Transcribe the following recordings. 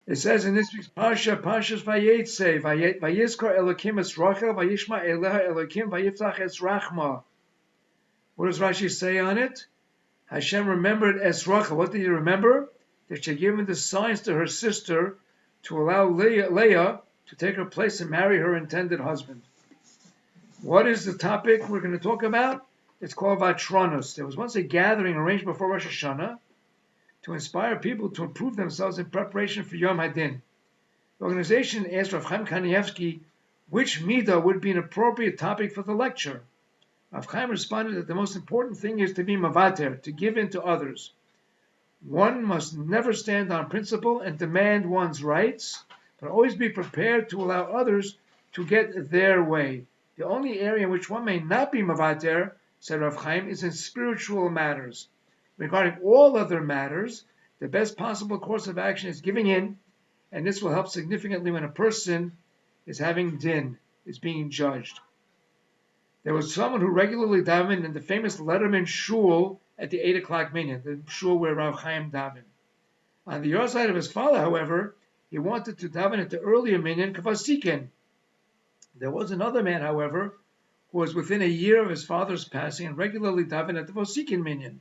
It says in this week's Parsha, Parshas Vayaitzei, Vayizkar Elokim es Rachel, Vayishma Eleha Elokim, Vayiftach es Rachma. What does Rashi say on it? Hashem remembered es Rachel. What did he remember? That she had given the signs to her sister to allow Leah to take her place and marry her intended husband. What is the topic we're going to talk about? It's called Vatronos. There was once a gathering arranged before Rosh Hashanah to inspire people to improve themselves in preparation for Yom Hadin. The organization asked Rav Chaim Kanievsky which midah would be an appropriate topic for the lecture. Rav Chaim responded that the most important thing is to be mavater, to give in to others. One must never stand on principle and demand one's rights, but always be prepared to allow others to get their way. The only area in which one may not be mavater, said Rav Chaim, is in spiritual matters. Regarding all other matters, the best possible course of action is giving in, and this will help significantly when a person is having din, is being judged. There was someone who regularly davened in the famous Letterman Shul at the 8 o'clock minyan, the shul where Rav Chaim davened. On the other side of his father, however, he wanted to daven at the earlier minyan, Kavasikin. There was another man, however, who was within a year of his father's passing and regularly davened at the Vosikin minyan.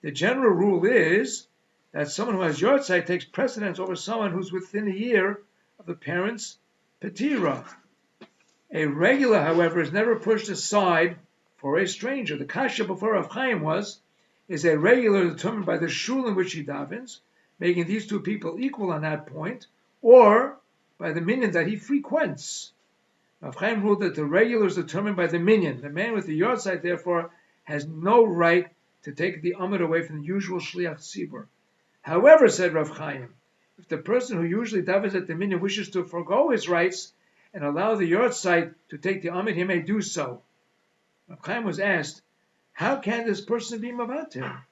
The general rule is that someone who has Yortzeit takes precedence over someone who's within a year of the parent's Petira. A regular, however, is never pushed aside for a stranger. The kasha before Rav Chaim was, is a regular determined by the shul in which he davens, making these two people equal on that point, or by the minyan that he frequents. Rav Chaim ruled that the regular is determined by the minyan. The man with the Yortzeit, therefore, has no right to take the amud away from the usual shliach tzibur. However, said Rav Chaim, if the person who usually davens at the minyan wishes to forego his rights and allow the Yortzeit to take the amud, he may do so. Rav Chaim was asked, how can this person be mavater?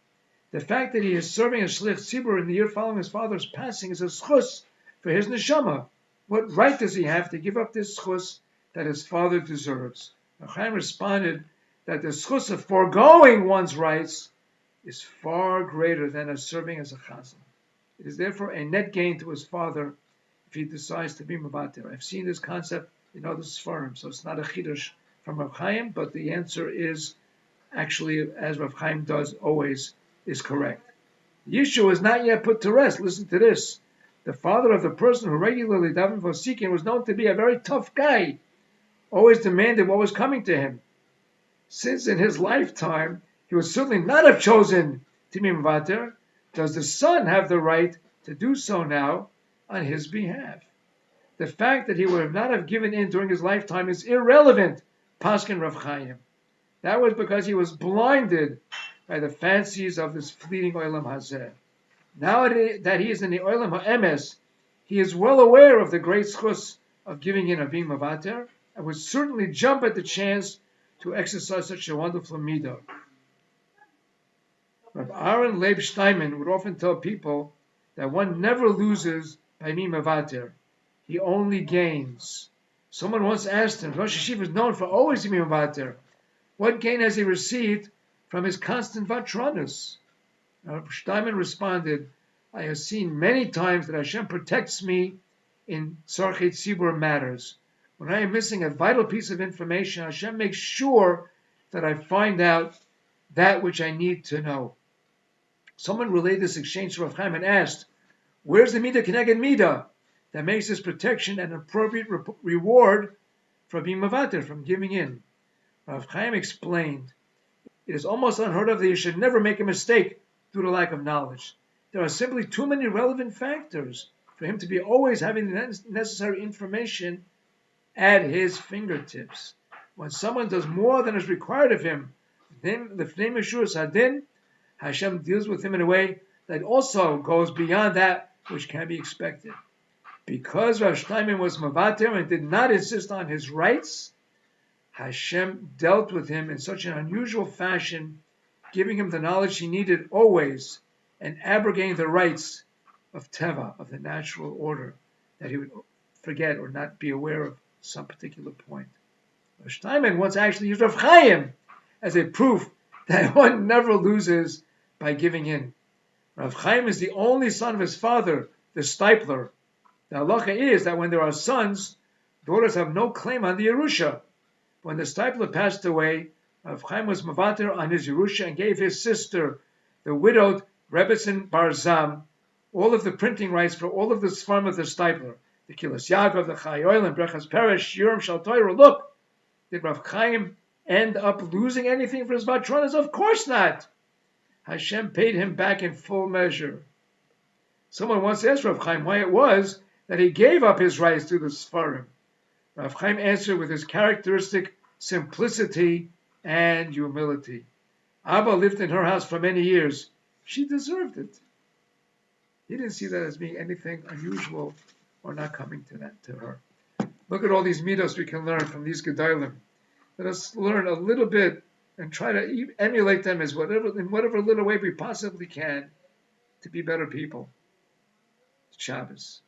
The fact that he is serving as shliach tzibur in the year following his father's passing is a schus for his neshama. What right does he have to give up this schus that his father deserves? Rav Chaim responded that the schus of foregoing one's rights is far greater than as serving as a chazan. It is therefore a net gain to his father if he decides to be mavater. I've seen this concept in other sfarim, so it's not a chidush from Rav Chaim, but the answer is actually, as Rav Chaim does always, is correct. The issue is not yet put to rest. Listen to this. The father of the person who regularly davened for seeking was known to be a very tough guy, always demanded what was coming to him. Since in his lifetime he would certainly not have chosen to be mavater, does the son have the right to do so now on his behalf? The fact that he would not have given in during his lifetime is irrelevant, Paskin Rav Chaim. That was because he was blinded by the fancies of this fleeting Olam Hazeh. Now that he is in the Olam HaEmes, he is well aware of the great schus of giving in, of being mavater, and would certainly jump at the chance to exercise such a wonderful midah. Rav Aaron Leib Steinman would often tell people that one never loses by being mavater. He only gains. Someone once asked him, Rosh Hashiva is known for always being mavater. What gain has he received from his constant vatranus? Rav Steinman responded, I have seen many times that Hashem protects me in Tzarchei Tzibur matters. When I am missing a vital piece of information, Hashem makes sure that I find out that which I need to know. Someone relayed this exchange to Rav Chaim and asked, where's the midah keneged midah that makes this protection an appropriate reward for being mavater, from giving in? Rav Chaim explained, it is almost unheard of that you should never make a mistake due to lack of knowledge. There are simply too many relevant factors for him to be always having the necessary information at his fingertips. When someone does more than is required of him, then the Fnei Meshuras Hadin, Hashem deals with him in a way that also goes beyond that which can be expected. Because Rav Steinman was mavater and did not insist on his rights, Hashem dealt with him in such an unusual fashion, giving him the knowledge he needed always, and abrogating the rights of Teva, of the natural order, that he would forget or not be aware of some particular point. Rav Steinman once actually used Rav Chaim as a proof that one never loses by giving in. Rav Chaim is the only son of his father, the Stipler, The halacha is that when there are sons, daughters have no claim on the Yerusha. When the stipler passed away, Rav Chaim was mavater on his Yerusha and gave his sister, the widowed Rebbetzin Barzam, all of the printing rights for all of the Sfarim of the stipler. The Kilas Yaakov, the Chayoil, and Brechas Perish, Shirim Shal Torah. Look, did Rav Chaim end up losing anything for his Vatronas? Of course not. Hashem paid him back in full measure. Someone once asked Rav Chaim why it was that he gave up his rights to the Sfarim. Rav Chaim answered with his characteristic simplicity and humility. Abba lived in her house for many years. She deserved it. He didn't see that as being anything unusual or not coming to her. Look at all these midos we can learn from these gedolim. Let us learn a little bit and try to emulate them in whatever little way we possibly can to be better people. Shabbos.